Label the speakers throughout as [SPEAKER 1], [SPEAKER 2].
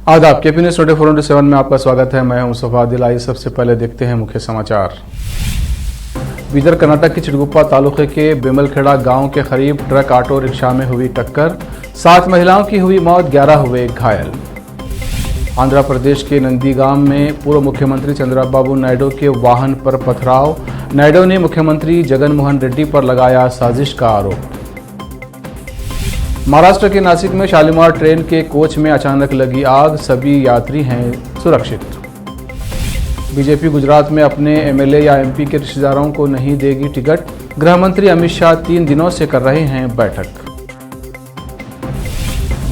[SPEAKER 1] आदाब KP news 24/7 में आपका स्वागत है। मैं हूं मुस्तफा आदिल। आइए सबसे पहले देखते हैं मुख्य समाचार। बीदर कर्नाटक के चिड़गुप्पा तालुके के बेमलखेड़ा गांव के करीब ट्रक ऑटो रिक्शा में हुई टक्कर, 7 महिलाओं की हुई मौत, 11 हुए घायल। आंध्र प्रदेश के नंदीगाम में पूर्व मुख्यमंत्री चंद्रबाबू नायडू के वाहन पर पथराव, नायडू ने मुख्यमंत्री जगन मोहन रेड्डी पर लगाया साजिश का आरोप। महाराष्ट्र के नासिक में शालीमार ट्रेन के कोच में अचानक लगी आग, सभी यात्री हैं सुरक्षित। बीजेपी गुजरात में अपने एमएलए या एमपी के रिश्तेदारों को नहीं देगी टिकट, गृह मंत्री अमित शाह 3 दिनों से कर रहे हैं बैठक।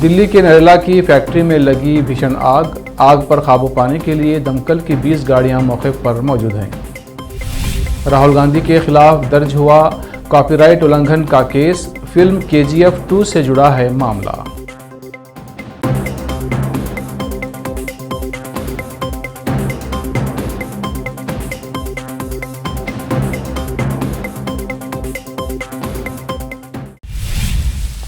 [SPEAKER 1] दिल्ली के नरेला की फैक्ट्री में लगी भीषण आग पर काबू पाने के लिए दमकल की 20 गाड़ियां मौके पर मौजूद हैं। राहुल गांधी के खिलाफ दर्ज हुआ कॉपीराइट उल्लंघन का केस, फिल्म KGF 2 से जुड़ा है मामला।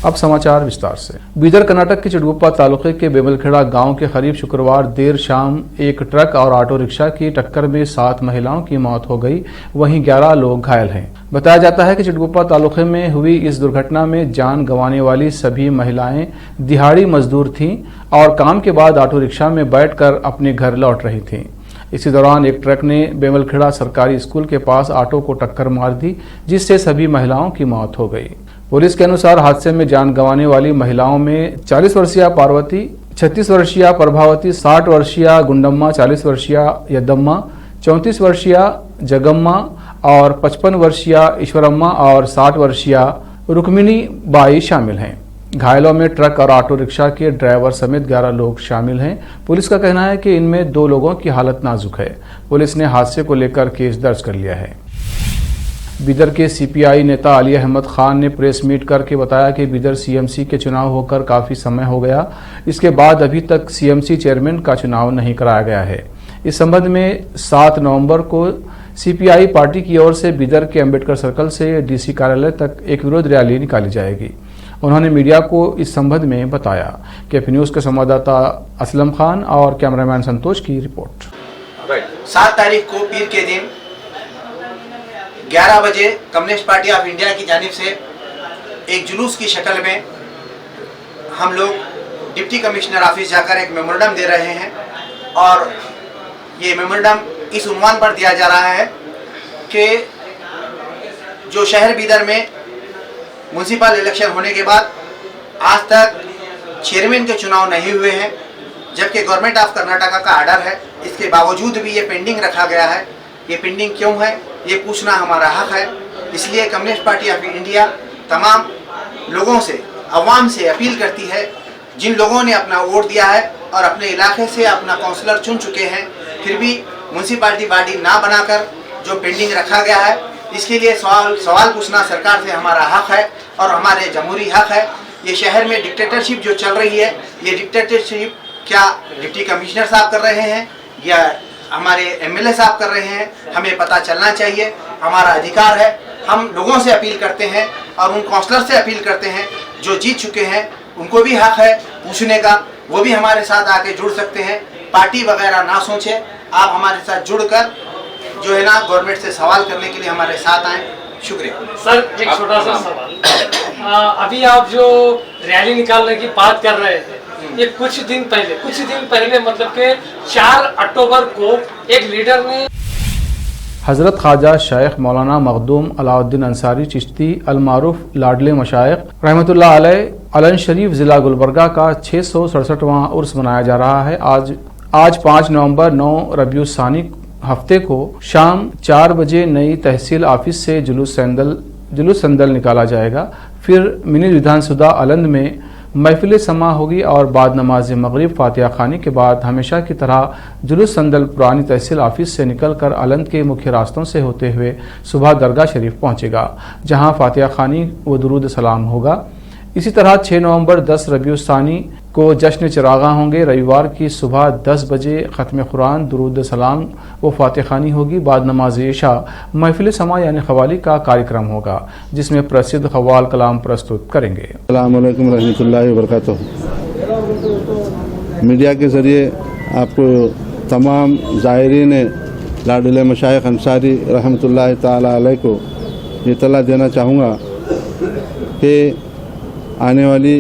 [SPEAKER 1] अब समाचार विस्तार से। बीदर कर्नाटक के चिड़गुप्पा तालुके के बेमलखेड़ा गांव के करीब शुक्रवार देर शाम एक ट्रक और ऑटो रिक्शा की टक्कर में 7 महिलाओं की मौत हो गई, वहीं 11 लोग घायल हैं। बताया जाता है कि चिड़गुप्पा तालुके में हुई इस दुर्घटना में जान गंवाने वाली सभी महिलाएं दिहाड़ी मजदूर थीं और काम के बाद ऑटो रिक्शा में बैठकर अपने घर लौट रही थीं। इसी दौरान एक ट्रक ने बेमलखेड़ा सरकारी स्कूल के पास ऑटो को टक्कर मार दी, जिससे सभी महिलाओं की मौत हो गई। पुलिस के अनुसार हादसे में जान गंवाने वाली महिलाओं में 40 वर्षीय पार्वती, 36 वर्षीय प्रभावती, 60 वर्षीय गुंडम्मा, 40 वर्षीय यद्दम्मा, 34 वर्षीय जगम्मा और 55 वर्षीय ईश्वरम्मा और 60 वर्षीय रुक्मिणी बाई शामिल हैं। घायलों में ट्रक और ऑटो रिक्शा के ड्राइवर समेत 11 लोग शामिल हैं। पुलिस का कहना है कि इनमें 2 लोगों की हालत नाजुक है। पुलिस ने हादसे को लेकर केस दर्ज कर लिया है। बीदर के CPI नेता अली अहमद खान ने प्रेस मीट करके बताया कि बीदर CMC के चुनाव होकर काफ़ी समय हो गया, इसके बाद अभी तक CMC चेयरमैन का चुनाव नहीं कराया गया है। इस संबंध में 7 नवंबर को CPI पार्टी की ओर से बीदर के अंबेडकर सर्कल से DC कार्यालय तक एक विरोध रैली निकाली जाएगी। उन्होंने मीडिया को इस संबंध में बताया। केपी न्यूज़ के संवाददाता असलम खान और कैमरामैन संतोष की रिपोर्ट।
[SPEAKER 2] 7 तारीख को पीर के दिन 11 बजे कम्युनिस्ट पार्टी ऑफ इंडिया की जानिब से एक जुलूस की शक्ल में हम लोग डिप्टी कमिश्नर ऑफिस जाकर एक मेमोरेंडम दे रहे हैं और ये मेमोरेंडम इस उन्वान पर दिया जा रहा है कि जो शहर बीदर में म्यूनसिपल इलेक्शन होने के बाद आज तक चेयरमैन के चुनाव नहीं हुए हैं, जबकि गवर्नमेंट ऑफ कर्नाटका का आर्डर है, इसके बावजूद भी ये पेंडिंग रखा गया है। ये पेंडिंग क्यों है, ये पूछना हमारा हक है। इसलिए कम्युनिस्ट पार्टी ऑफ इंडिया तमाम लोगों से, अवाम से अपील करती है, जिन लोगों ने अपना वोट दिया है और अपने इलाके से अपना काउंसलर चुन चुके हैं, फिर भी म्यूनसिपालिटी बॉडी ना बनाकर जो पेंडिंग रखा गया है, इसके लिए सवाल पूछना सरकार से हमारा हक है और हमारे जमहूरी हक है। ये शहर में डिक्टेटरशिप जो चल रही है, ये डिक्टेटरशिप क्या डिप्टी कमिश्नर साहब कर रहे हैं या हमारे MLA साहब कर रहे हैं, हमें पता चलना चाहिए। हमारा अधिकार है। हम लोगों से अपील करते हैं और उन काउंसलर से अपील करते हैं जो जीत चुके हैं, उनको भी हक है पूछने का, वो भी हमारे साथ आके जुड़ सकते हैं। पार्टी वगैरह ना सोचें, आप हमारे साथ जुड़कर जो है ना गवर्नमेंट से सवाल करने के लिए हमारे साथ आएँ। शुक्रिया।
[SPEAKER 3] सर एक छोटा सा सवाल, अभी आप जो रैली निकालने की बात कर रहे थे, ये कुछ दिन पहले मतलब कि 4 अक्टूबर को एक लीडर ने
[SPEAKER 1] हज़रत ख्वाजा शेख मौलाना मखदूम अलाउद्दीन अंसारी चिश्ती अल मारूफ लाडले मशाइख रहमतुल्लाह अलैह अलन शरीफ ज़िला गुलबर्गा का 667वां उर्स मनाया जा रहा है। आज 5 नवंबर 9 रबीउल सानी हफ्ते को शाम 4 बजे नई तहसील ऑफिस से जुलूस संदल निकाला जाएगा। फिर मिनी विधानसभा अलंद में महफिल समा होगी और बाद नमाज मगरिब फातिहा खानी के बाद हमेशा की तरह जुलूस संदल पुरानी तहसील ऑफिस से निकलकर अलंद के मुख्य रास्तों से होते हुए सुबह दरगाह शरीफ पहुंचेगा, जहां फातिहा खानी व दुरूद सलाम होगा। इसी तरह 6 नवंबर 10 रबीउल सानी को जश्न चिरागा होंगे। रविवार की सुबह 10 बजे ख़त्म कुरान, दुरूद सलाम व फातिहा खानी होगी। बाद नमाज इशा महफिल समा यानी ख़वाली का कार्यक्रम होगा, जिसमें प्रसिद्ध ख़वाल कलाम प्रस्तुत करेंगे।
[SPEAKER 4] अस्सलाम वालेकुम रहमतुल्लाहि व बरकातहू। मीडिया के ज़रिए आपको तमाम ज़ायरीन लाडले मशाइख अंसारी रहमतुल्लाह ताला अलैह को इत्तला देना चाहूँगा कि आने वाली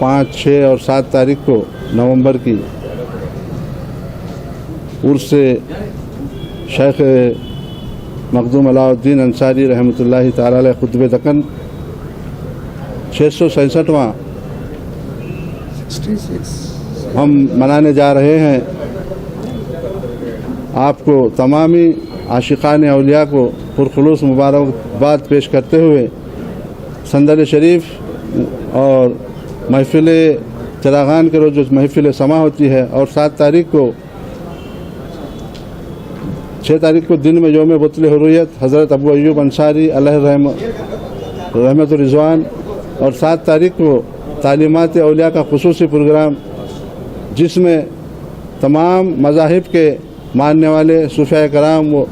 [SPEAKER 4] 5, 6 और 7 तारीख को नवंबर की उर्स शेख मखदूम अलाउद्दीन अंसारी रहमतुल्लाह ताला अलैह खुतबे दकन 667वां हम मनाने जा रहे हैं। आपको तमामी आशिकान औलिया को पुरखुलूस मुबारकबाद पेश करते हुए संदल शरीफ और महफिल चरागान के रोज़ महफिल समा होती है और 7 तारीख को 6 तारीख को दिन में योम बुतल हुर्रियत हज़रत अबू अय्यूब अंसारी अलैह रहमत रिज़वान और 7 तारीख को तालीमात औलिया का खुसूसी प्रोग्राम जिसमें तमाम मज़ाहिब के मानने वाले सूफ़िया कराम वो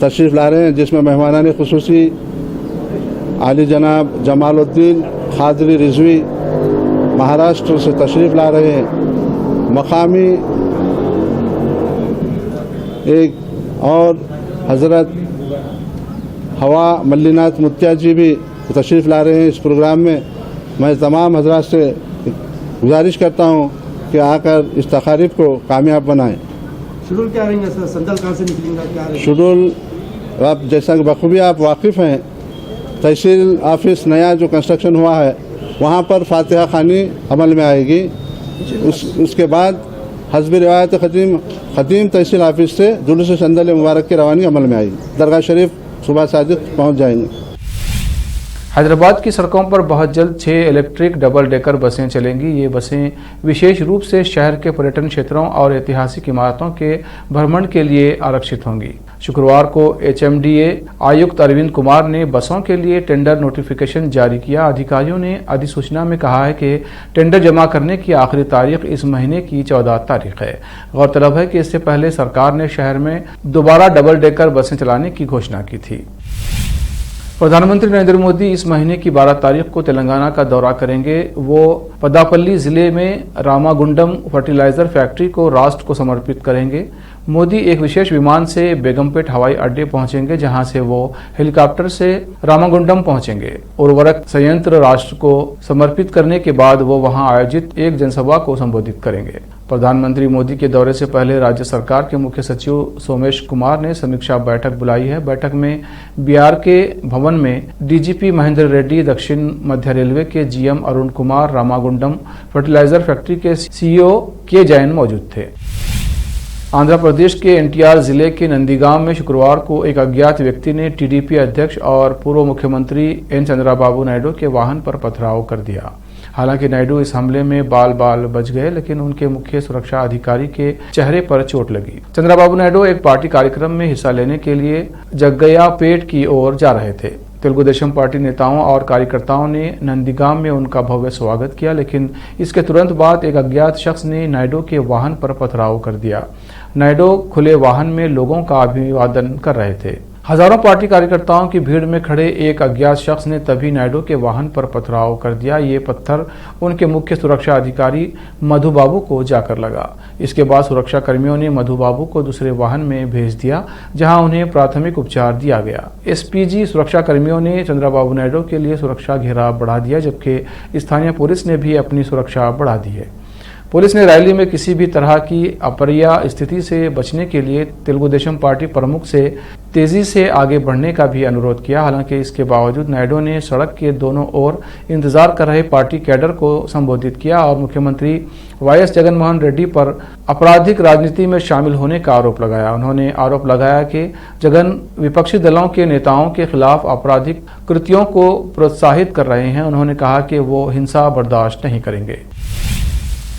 [SPEAKER 4] तशरीफ़ ला रहे हैं, जिसमें मेहमानान खुसूसी आली जनाब जमालुद्दीन खादरी रिज़वी महाराष्ट्र से तशरीफ़ ला रहे हैं। मकामी एक और हज़रत हवा मल्लिनाथ मुत्या जी भी तशरीफ़ ला रहे हैं इस प्रोग्राम में। मैं तमाम हजरात से गुजारिश करता हूँ कि आकर इस तकारीब को कामयाब बनाएं।
[SPEAKER 5] शेड्यूल क्या रहेंगे सर? संदल कहाँ से निकलेंगे, क्या रहेंगे
[SPEAKER 4] शेड्यूल आप जैसा कि बखूबी आप वाकिफ़ हैं, तहसील ऑफिस नया जो कंस्ट्रक्शन हुआ है वहाँ पर फातिहा खानी अमल में आएगी। उसके बाद हस्ब रिवायत ख़तीम तहसील ऑफिस से जुलूस संदल मुबारक की रवानी अमल में आएगी। दरगाह शरीफ सुबह सादिक पहुँच जाएंगे।
[SPEAKER 1] हैदराबाद की सड़कों पर बहुत जल्द 6 इलेक्ट्रिक डबल डेकर बसें चलेंगी। ये बसें विशेष रूप से शहर के पर्यटन क्षेत्रों और ऐतिहासिक इमारतों के भ्रमण के लिए आरक्षित होंगी। शुक्रवार को HMDA आयुक्त अरविंद कुमार ने बसों के लिए टेंडर नोटिफिकेशन जारी किया। अधिकारियों ने अधिसूचना में कहा है कि टेंडर जमा करने की आखिरी तारीख इस महीने की 14 तारीख है। गौरतलब है कि इससे पहले सरकार ने शहर में दोबारा डबल डेकर बसें चलाने की घोषणा की थी। प्रधानमंत्री नरेंद्र मोदी इस महीने की 12 तारीख को तेलंगाना का दौरा करेंगे। वो पदापल्ली जिले में रामागुंडम फर्टिलाइजर फैक्ट्री को राष्ट्र को समर्पित करेंगे। मोदी एक विशेष विमान से बेगमपेट हवाई अड्डे पहुंचेंगे, जहां से वो हेलीकॉप्टर से रामागुंडम पहुंचेंगे। उर्वरक संयंत्र राष्ट्र को समर्पित करने के बाद वो वहां आयोजित एक जनसभा को संबोधित करेंगे। प्रधानमंत्री मोदी के दौरे से पहले राज्य सरकार के मुख्य सचिव सोमेश कुमार ने समीक्षा बैठक बुलाई है। बैठक में बिहार के भवन में DGP महेंद्र रेड्डी, दक्षिण मध्य रेलवे के GM Arun Kumar, Ramagundam fertilizer factory के CEO के जैन मौजूद थे। आंध्र प्रदेश के NTR जिले के नंदीगांव में शुक्रवार को एक अज्ञात व्यक्ति ने TDP अध्यक्ष और पूर्व मुख्यमंत्री N चंद्राबाबू नायडू के वाहन पर पथराव कर दिया। हालांकि नायडू इस हमले में बाल बच गए, लेकिन उनके मुख्य सुरक्षा अधिकारी के चेहरे पर चोट लगी। चंद्राबाबू नायडू एक पार्टी कार्यक्रम में हिस्सा लेने के लिए जग्गैयापेट की ओर जा रहे थे। तेलुगु देशम पार्टी नेताओं और कार्यकर्ताओं ने नंदीगांव में उनका भव्य स्वागत किया, लेकिन इसके तुरंत बाद एक अज्ञात शख्स ने नायडू के वाहन पर पथराव कर दिया। नायडू खुले वाहन में लोगों का अभिवादन कर रहे थे। हजारों पार्टी कार्यकर्ताओं की भीड़ में खड़े एक अज्ञात शख्स ने तभी नायडू के वाहन पर पथराव कर दिया। ये पत्थर उनके मुख्य सुरक्षा अधिकारी मधु बाबू को जाकर लगा। इसके बाद सुरक्षा कर्मियों ने मधु बाबू को दूसरे वाहन में भेज दिया, जहां उन्हें प्राथमिक उपचार दिया गया। SPG सुरक्षा कर्मियों ने चंद्राबाबू नायडू के लिए सुरक्षा घेराव बढ़ा दिया, जबकि स्थानीय पुलिस ने भी अपनी सुरक्षा बढ़ा दी है। पुलिस ने रैली में किसी भी तरह की अप्रिय स्थिति से बचने के लिए तेलुगु देशम पार्टी प्रमुख से तेजी से आगे बढ़ने का भी अनुरोध किया। हालांकि इसके बावजूद नायडू ने सड़क के दोनों ओर इंतजार कर रहे पार्टी कैडर को संबोधित किया और मुख्यमंत्री YS जगनमोहन रेड्डी पर आपराधिक राजनीति में शामिल होने का आरोप लगाया। उन्होंने आरोप लगाया कि जगन विपक्षी दलों के नेताओं के खिलाफ आपराधिक कृत्यों को प्रोत्साहित कर रहे हैं। उन्होंने कहा कि वो हिंसा बर्दाश्त नहीं करेंगे।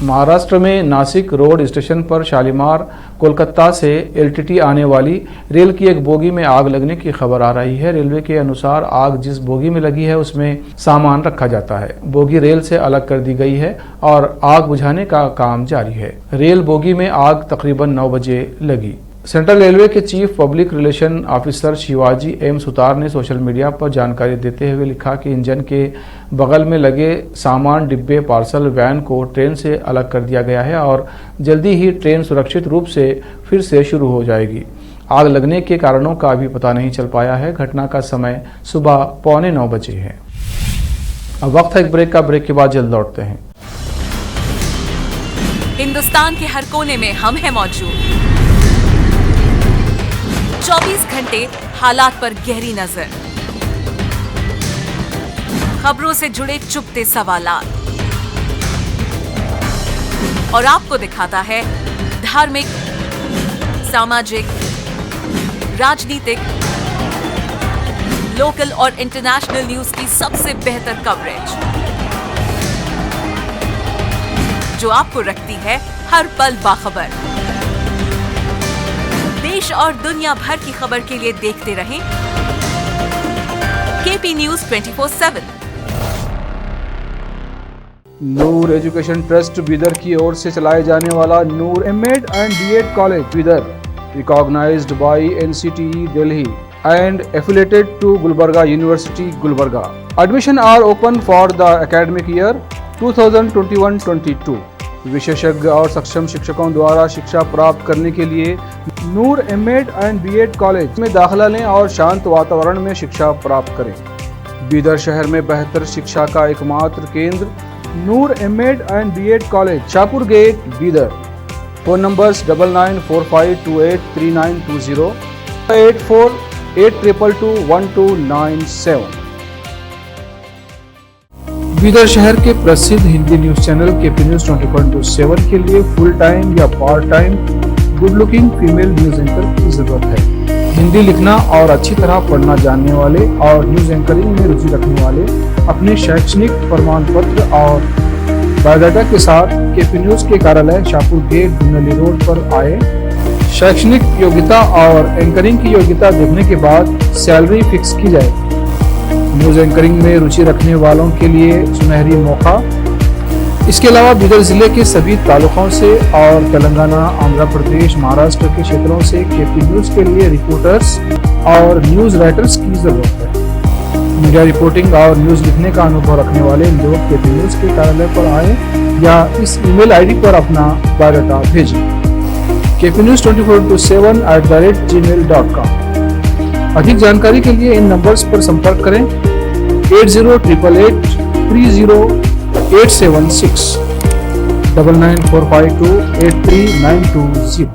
[SPEAKER 1] महाराष्ट्र में नासिक रोड स्टेशन पर शालीमार कोलकाता से LTT आने वाली रेल की एक बोगी में आग लगने की खबर आ रही है। रेलवे के अनुसार आग जिस बोगी में लगी है उसमें सामान रखा जाता है। बोगी रेल से अलग कर दी गई है और आग बुझाने का काम जारी है। रेल बोगी में आग तकरीबन 9 बजे लगी। सेंट्रल रेलवे के chief public relation officer Shivaji M Sutar ने सोशल मीडिया पर जानकारी देते हुए लिखा कि इंजन के बगल में लगे सामान डिब्बे पार्सल वैन को ट्रेन से अलग कर दिया गया है और जल्दी ही ट्रेन सुरक्षित रूप से फिर से शुरू हो जाएगी। आग लगने के कारणों का अभी पता नहीं चल पाया है। घटना का समय सुबह 8:45 बजे है। अब वक्त है एक ब्रेक का। ब्रेक के बाद जल्द लौटते हैं।
[SPEAKER 6] हिंदुस्तान के हर कोने में हम हैं मौजूद। 24 घंटे हालात पर गहरी नजर, खबरों से जुड़े चुपते सवालात और आपको दिखाता है धार्मिक, सामाजिक, राजनीतिक, लोकल और इंटरनेशनल न्यूज की सबसे बेहतर कवरेज जो आपको रखती है हर पल बाखबर। देश और दुनिया भर की खबर के लिए देखते रहें KP news 24/7।
[SPEAKER 1] Noor education trust Bidar की ओर से चलाए जाने वाला Noor MEd and BEd college Bidar, recognised by NCTE Delhi and affiliated to Gulbarga University, Gulbarga. Admission are open for the academic year 2021-22. विशेषज्ञ और सक्षम शिक्षकों द्वारा शिक्षा प्राप्त करने के लिए नूर एमएड एंड बीएड कॉलेज में दाखिला लें और शांत वातावरण में शिक्षा प्राप्त करें। बीदर शहर में बेहतर शिक्षा का एकमात्र केंद्र Noor MEd and BEd college, Shahpur gate, Bidar. Phone numbers 9945283920, 8482221297। Bidar शहर के प्रसिद्ध Hindi news channel KP news 24/7 के लिए फुल टाइम या part time good looking female news anchor की जरूरत है। हिंदी लिखना और अच्छी तरह पढ़ना जानने वाले और न्यूज एंकरिंग में रुचि रखने वाले अपने शैक्षणिक प्रमाण पत्र और बायोडाटा के साथ केपी न्यूज के कार्यालय शाहपुर गेट, धुनली रोड पर आए। शैक्षणिक योग्यता और एंकरिंग की योग्यता देखने के बाद सैलरी फिक्स की जाए। न्यूज एंकरिंग में रुचि रखने वालों के लिए सुनहरी मौका। इसके अलावा बीदर जिले के सभी तालुकों से और तेलंगाना, आंध्र प्रदेश, महाराष्ट्र के क्षेत्रों से केपी न्यूज के लिए रिपोर्टर्स और न्यूज राइटर्स की जरूरत है। मीडिया रिपोर्टिंग और न्यूज लिखने का अनुभव रखने वाले लोग केपी न्यूज के कार्यालय पर आए या इस ईमेल आईडी पर अपना बायोडाटा भेजें kpnews24/7@gmail.com। अधिक जानकारी के लिए इन नंबर्स पर संपर्क करें 8088300876, 9945283920।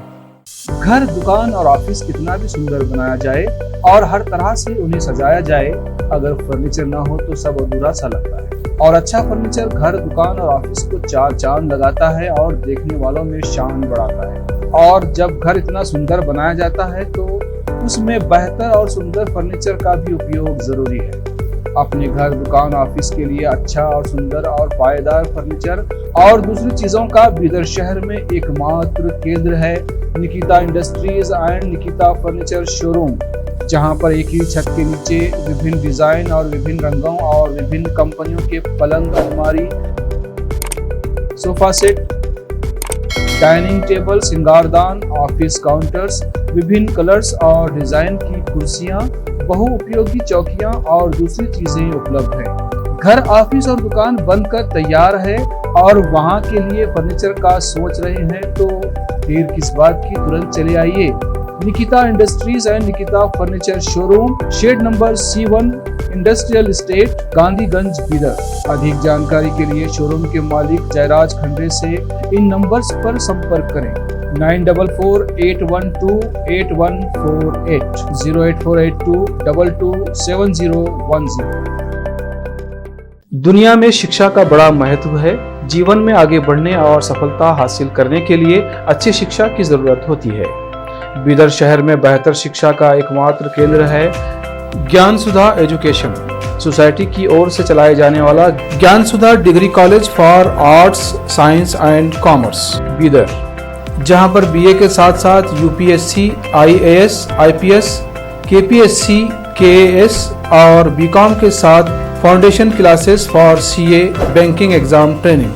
[SPEAKER 1] घर, दुकान और ऑफिस कितना भी सुंदर बनाया जाए और हर तरह से उन्हें सजाया जाए, अगर फर्नीचर ना हो तो सब अधूरा सा लगता है। और अच्छा फर्नीचर घर, दुकान और ऑफिस को चार चांद लगाता है और देखने वालों में शान बढ़ाता है। और जब घर इतना सुंदर बनाया जाता है तो उसमें बेहतर और सुंदर फर्नीचर का भी उपयोग जरूरी है। अपने घर, दुकान, ऑफिस के लिए अच्छा और सुंदर और पायदार फर्नीचर और दूसरी चीजों का बीदर शहर में एकमात्र केंद्र है Nikita industries and Nikita furniture showroom, जहां पर एक ही छत के नीचे विभिन्न डिजाइन और विभिन्न रंगों और विभिन्न कंपनियों के पलंग, अलमारी, सोफा सेट, डाइनिंग टेबल, सिंगारदान, ऑफिस काउंटर्स, विभिन्न कलर्स और डिजाइन की कुर्सियां, बहुउपयोगी चौकियां और दूसरी चीजें उपलब्ध हैं। घर, ऑफिस और दुकान बनकर तैयार है और वहां के लिए फर्नीचर का सोच रहे हैं तो देर किस बात की, तुरंत चले आइए। Nikita industries and Nikita furniture showroom, shed number C1, industrial estate, Gandhiganj, Bidar. अधिक जानकारी के लिए शोरूम के मालिक जयराज खंडे से इन नंबर्स पर संपर्क करें 9448128148, 08482227010। दुनिया में शिक्षा का बड़ा महत्व है। जीवन में आगे बढ़ने और सफलता हासिल करने के लिए अच्छी शिक्षा की जरूरत होती है। बीदर शहर में बेहतर शिक्षा का एकमात्र केंद्र है ज्ञान सुधा एजुकेशन सोसाइटी की ओर से चलाए जाने वाला Gyan Sudha degree college for arts, science and commerce, Bidar, जहां पर बीए के साथ साथ UPSC, IAS, IPS, KPSC, KAS और बीकॉम के साथ foundation classes for CA, banking exam training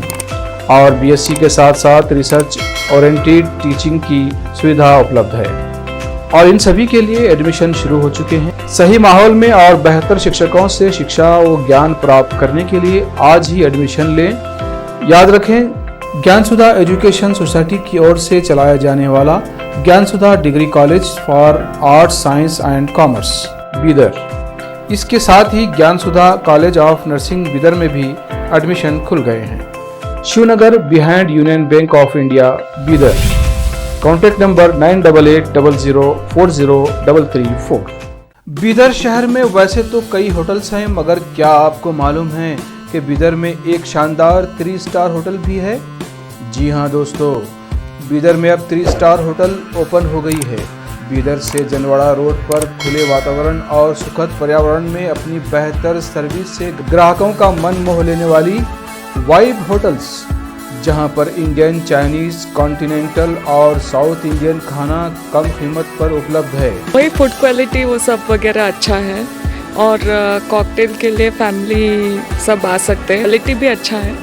[SPEAKER 1] और बीएससी के साथ साथ रिसर्च ओरिएंटेड टीचिंग की सुविधा उपलब्ध है। और इन सभी के लिए एडमिशन शुरू हो चुके हैं। सही माहौल में और बेहतर शिक्षकों से शिक्षा व ज्ञान प्राप्त करने के लिए आज ही एडमिशन लें। याद रखें, ज्ञानसुधा एजुकेशन सोसाइटी की ओर से चलाया जाने वाला Gyansudha degree college for arts, science and commerce Bidar, इसके साथ ही Gyansudha college of nursing Bidar में भी एडमिशन खुल गए हैं। Shivnagar behind Union Bank of India Bidar. Contact number 988800403334। Bidar शहर में वैसे तो कई होटल्स हैं, मगर क्या आपको मालूम है कि बीदर में एक शानदार 3 स्टार होटल भी है? जी हाँ दोस्तों, बीदर में अब 3 स्टार होटल ओपन हो गई है। बीदर से जनवाड़ा रोड पर खुले वातावरण और सुखद पर्यावरण में अपनी बेहतर सर्विस से ग्राहकों का मन मोह लेने वाली वाइब होटल्स, जहां पर इंडियन, चाइनीज, कॉन्टिनेंटल और साउथ इंडियन खाना कम कीमत पर उपलब्ध है।
[SPEAKER 7] वही फूड क्वालिटी वो सब वगैरह अच्छा है और कॉकटेल के लिए फैमिली सब आ सकते हैं। क्वालिटी भी अच्छा है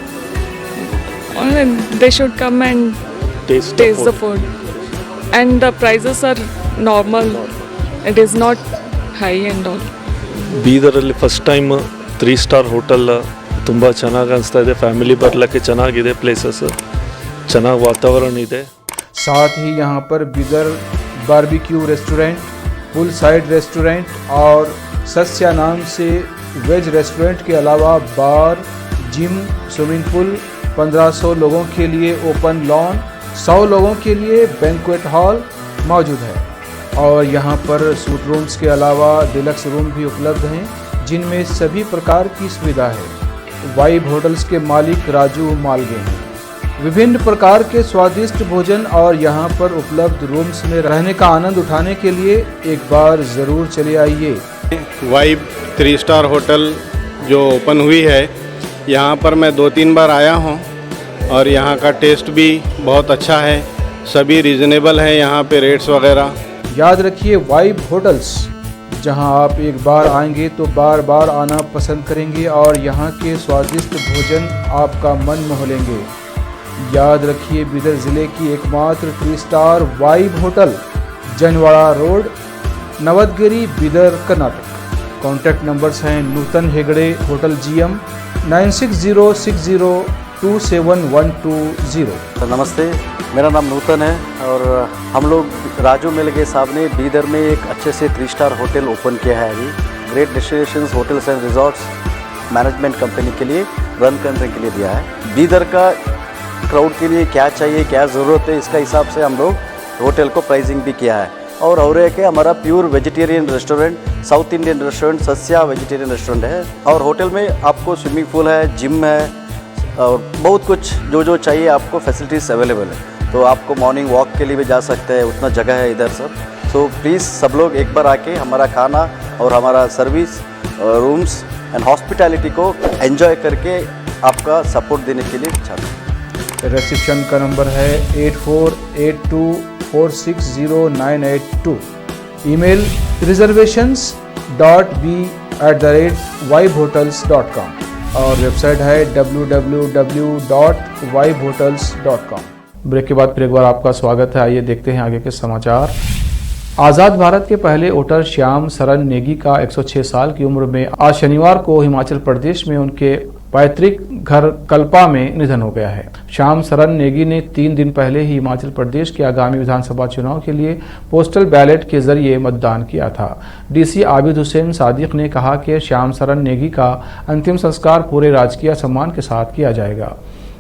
[SPEAKER 7] और they should come and test the food and the prices are normal. It is not high and all.
[SPEAKER 8] ಬೀದರಲ್ಲಿ ಫಸ್ಟ್ ಟೈಮ್ 3 ಸ್ಟಾರ್ ಹೋಟೆಲ್ ತುಂಬ ಚೆನ್ನಾಗಿ ಅನಿಸ್ತಾ ಇದೆ. ಫ್ಯಾಮಿಲಿ ಬರಲಿಕ್ಕೆ ಚೆನ್ನಾಗಿದೆ, ಪ್ಲೇಸಸ್ ಚೆನ್ನಾಗಿ ವಾತಾವರಣ ಇದೆ.
[SPEAKER 1] साथ ही यहाँ पर बीदर बारबेक्यू रेस्टोरेंट, पुल साइड रेस्टोरेंट और सस्या नाम से वेज रेस्टोरेंट के अलावा बार, जिम, स्विमिंग पूल, 1500 लोगों के लिए ओपन लॉन, 100 लोगों के लिए बैंक्वेट हॉल मौजूद है। और यहाँ पर सूट रूम्स के अलावा डिलक्स रूम भी उपलब्ध हैं, जिनमें सभी प्रकार की सुविधा है। वाइब होटल्स के मालिक राजू मालगे हैं। विभिन्न प्रकार के स्वादिष्ट भोजन और यहाँ पर उपलब्ध रूम्स में रहने का आनंद उठाने के लिए एक बार ज़रूर चले आइए।
[SPEAKER 9] वाइब 3 स्टार होटल जो ओपन हुई है, यहाँ पर मैं 2-3 बार आया हूँ और यहाँ का टेस्ट भी बहुत अच्छा है। सभी रीज़नेबल हैं यहाँ पे रेट्स वगैरह।
[SPEAKER 1] याद रखिए, वाइब होटल्स, जहां आप एक बार आएंगे तो बार बार आना पसंद करेंगे और यहां के स्वादिष्ट भोजन आपका मन मोह लेंगे। याद रखिए, बीदर ज़िले की एकमात्र 3 star vibe hotel, Janwada road, Navadgiri, Bidar, Karnataka. Contact numbers हैं नूतन हेगड़े, होटल GM 9606027120।
[SPEAKER 10] नमस्ते, मेरा नाम नूतन है और हम लोग राजू मिलगे साहब ने बीदर में एक अच्छे से 3 स्टार होटल ओपन किया है। अभी great destinations hotels and resorts management company के लिए रन करने के लिए दिया है। बीदर का क्राउड के लिए क्या चाहिए, क्या ज़रूरत है, इसका हिसाब से हम लोग होटल को प्राइसिंग भी किया है। और एक है हमारा pure vegetarian restaurant, south Indian restaurant, Sasya vegetarian restaurant है। और होटल में आपको स्विमिंग पूल है, जिम है और बहुत कुछ जो चाहिए आपको फैसिलिटीज़ अवेलेबल है। तो आपको मॉर्निंग वॉक के लिए भी जा सकते हैं, उतना जगह है इधर सब। तो प्लीज़ सब लोग एक बार आके हमारा खाना और हमारा सर्विस, रूम्स एंड हॉस्पिटैलिटी को एंजॉय करके आपका सपोर्ट देने के लिए चाहते हैं।
[SPEAKER 1] रिसेप्शन का नंबर है 8482460982। ईमेल reservations.b@vibehotels.com और वेबसाइट है www.vibehotels.com। ब्रेक के बाद फिर एक बार आपका स्वागत है। आइए देखते हैं आगे के समाचार। आज़ाद भारत के पहले वोटर श्याम सरन नेगी का 106 साल की उम्र में आज शनिवार को हिमाचल प्रदेश में उनके पैतृक घर कल्पा में निधन हो गया है। श्याम सरन नेगी ने 3 दिन पहले ही हिमाचल प्रदेश के आगामी विधानसभा चुनाव के लिए पोस्टल बैलेट के जरिए मतदान किया था। DC आबिद हुसैन सादिक ने कहा कि श्याम सरन नेगी का अंतिम संस्कार पूरे राजकीय सम्मान के साथ किया जाएगा।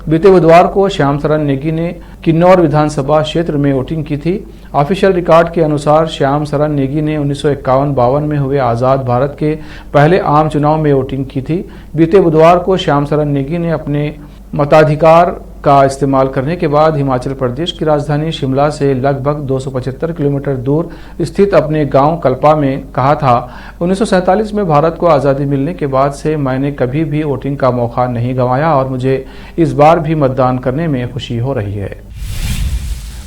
[SPEAKER 1] बीते बुधवार को श्याम सरन नेगी ने किन्नौर विधानसभा क्षेत्र में वोटिंग की थी। ऑफिशियल रिकॉर्ड के अनुसार श्याम सरन नेगी ने 1951-52 में हुए आज़ाद भारत के पहले आम चुनाव में वोटिंग की थी। बीते बुधवार को श्याम सरन नेगी ने अपने मताधिकार का इस्तेमाल करने के बाद हिमाचल प्रदेश की राजधानी शिमला से लगभग 275 किलोमीटर दूर स्थित अपने गांव कल्पा में कहा था, 1947 में भारत को आज़ादी मिलने के बाद से मैंने कभी भी वोटिंग का मौका नहीं गंवाया और मुझे इस बार भी मतदान करने में खुशी हो रही है।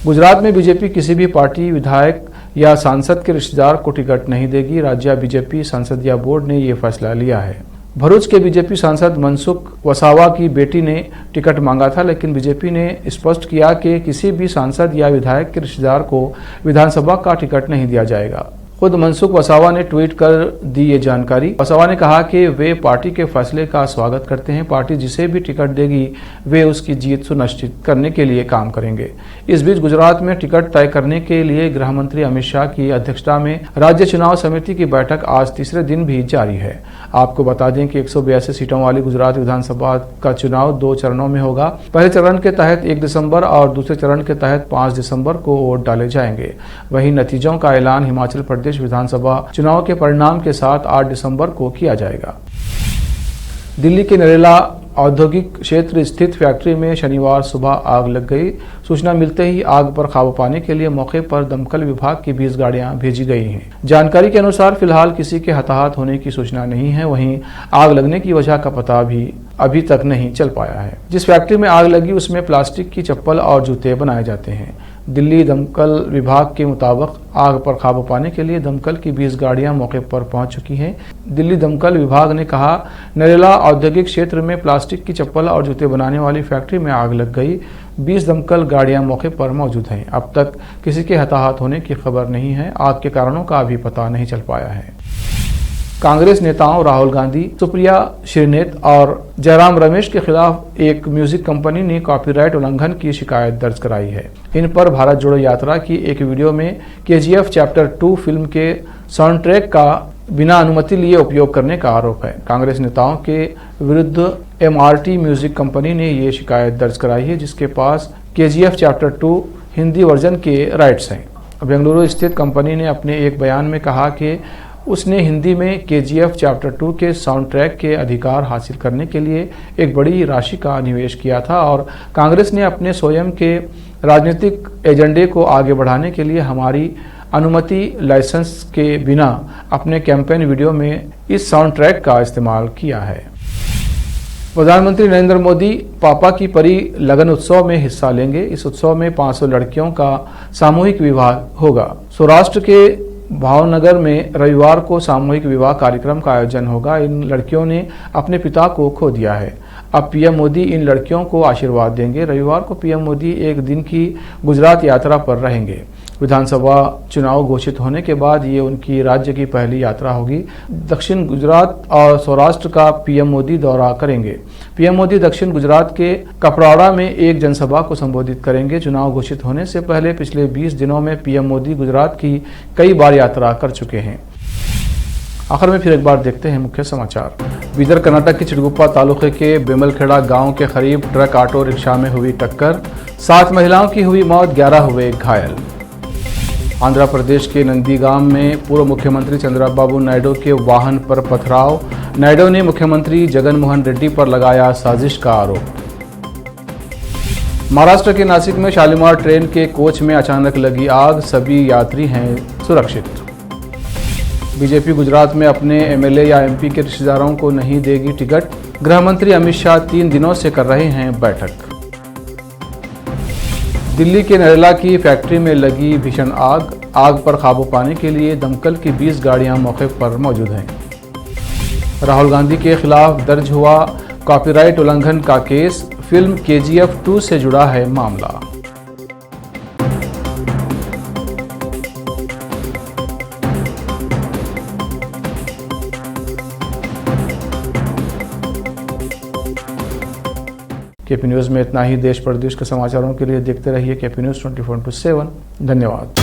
[SPEAKER 1] गुजरात में बीजेपी किसी भी पार्टी, विधायक या सांसद के रिश्तेदार को टिकट नहीं देगी। राज्य बीजेपी संसदीय बोर्ड ने ये फैसला लिया है। भरूच के बीजेपी सांसद मनसुख वसावा की बेटी ने टिकट मांगा था, लेकिन बीजेपी ने स्पष्ट किया कि किसी भी सांसद या विधायक के रिश्तेदार को विधानसभा का टिकट नहीं दिया जाएगा। खुद मनसुख वसावा ने ट्वीट कर दी ये जानकारी। वसावा ने कहा कि वे पार्टी के फैसले का स्वागत करते हैं। पार्टी जिसे भी टिकट देगी वे उसकी जीत सुनिश्चित करने के लिए काम करेंगे। इस बीच गुजरात में टिकट तय करने के लिए गृह मंत्री अमित शाह की अध्यक्षता में राज्य चुनाव समिति की बैठक आज तीसरे दिन भी जारी है। आपको बता दें कि 182 सीटों वाली गुजरात विधानसभा का चुनाव 2 चरणों में होगा। पहले चरण के तहत 1 दिसंबर और दूसरे चरण के तहत 5 दिसंबर को वोट डाले जाएंगे। वहीं नतीजों का ऐलान हिमाचल प्रदेश विधानसभा चुनाव के परिणाम के साथ 8 दिसंबर को किया जाएगा। दिल्ली के नरेला औद्योगिक क्षेत्र स्थित फैक्ट्री में शनिवार सुबह आग लग गई। सूचना मिलते ही आग पर काबू पाने के लिए मौके पर दमकल विभाग की 20 गाड़ियां भेजी गई हैं। जानकारी के अनुसार फिलहाल किसी के हताहत होने की सूचना नहीं है। वहीं आग लगने की वजह का पता भी अभी तक नहीं चल पाया है। जिस फैक्ट्री में आग लगी उसमें प्लास्टिक की चप्पल और जूते बनाए जाते हैं। दिल्ली दमकल विभाग के मुताबिक आग पर काबू पाने के लिए दमकल की 20 गाड़ियां मौके पर पहुंच चुकी हैं। दिल्ली दमकल विभाग ने कहा, नरेला औद्योगिक क्षेत्र में प्लास्टिक की चप्पल और जूते बनाने वाली फैक्ट्री में आग लग गई। 20 दमकल गाड़ियां मौके पर मौजूद हैं। अब तक किसी के हताहत होने की खबर नहीं है। आग के कारणों का अभी पता नहीं चल पाया है। कांग्रेस नेताओं राहुल गांधी, सुप्रिया श्रीनेत और जयराम रमेश के खिलाफ एक म्यूजिक कंपनी ने कॉपीराइट उल्लंघन की शिकायत दर्ज कराई है। इन पर भारत जोड़ो यात्रा की एक वीडियो में KGF चैप्टर 2 फिल्म के साउंड ट्रैक का बिना अनुमति लिए उपयोग करने का आरोप है। कांग्रेस नेताओं के विरुद्ध MRT म्यूजिक कंपनी ने ये शिकायत दर्ज कराई है, जिसके पास KGF चैप्टर 2 हिंदी वर्जन के राइट्स हैं। बेंगलुरु स्थित कंपनी ने अपने एक बयान में कहा कि उसने हिंदी में KGF चैप्टर 2 के साउंड ट्रैक के अधिकार हासिल करने के लिए एक बड़ी राशि का निवेश किया था और कांग्रेस ने अपने स्वयं के राजनीतिक एजेंडे को आगे बढ़ाने के लिए हमारी अनुमति लाइसेंस के बिना अपने कैंपेन वीडियो में इस साउंड ट्रैक का इस्तेमाल किया है। प्रधानमंत्री नरेंद्र मोदी पापा की परी लगन उत्सव में हिस्सा लेंगे। इस उत्सव में 500 लड़कियों का सामूहिक विवाह होगा। सौराष्ट्र के भावनगर में रविवार को सामूहिक विवाह कार्यक्रम का आयोजन होगा। इन लड़कियों ने अपने पिता को खो दिया है। अब पीएम मोदी इन लड़कियों को आशीर्वाद देंगे। रविवार को पीएम मोदी एक दिन की गुजरात यात्रा पर रहेंगे। विधानसभा चुनाव घोषित होने के बाद ये उनकी राज्य की पहली यात्रा होगी। दक्षिण गुजरात और सौराष्ट्र का पीएम मोदी दौरा करेंगे। पीएम मोदी दक्षिण गुजरात के कपराड़ा में एक जनसभा को संबोधित करेंगे। चुनाव घोषित होने से पहले पिछले 20 दिनों में पीएम मोदी गुजरात की कई बार यात्रा कर चुके हैं। आखिर में फिर एक बार देखते हैं मुख्य समाचार। बीदर कर्नाटक के चिड़गुप्पा तालुके के बेमलखेड़ा गांव के करीब ट्रक ऑटो रिक्शा में हुई टक्कर, 7 महिलाओं की हुई मौत, 11 हुए घायल। आंध्र प्रदेश के नंदीगाम में पूर्व मुख्यमंत्री चंद्रबाबू नायडू के वाहन पर पथराव, नायडू ने मुख्यमंत्री जगन मोहन रेड्डी पर लगाया साजिश का आरोप। महाराष्ट्र के नासिक में शालीमार ट्रेन के कोच में अचानक लगी आग, सभी यात्री हैं सुरक्षित। बीजेपी गुजरात में अपने MLA या MP के रिश्तेदारों को नहीं देगी टिकट, गृह मंत्री अमित शाह 3 दिनों से कर रहे हैं बैठक। दिल्ली के नरेला की फैक्ट्री में लगी भीषण आग पर काबू पाने के लिए दमकल की 20 गाड़ियां मौके पर मौजूद हैं। राहुल गांधी के खिलाफ दर्ज हुआ कॉपीराइट उल्लंघन का केस, फिल्म KGF 2 से जुड़ा है मामला। KP न्यूज़ में इतना ही। देश प्रदेश के समाचारों के लिए देखते रहिए KP न्यूज़ 24/7। धन्यवाद।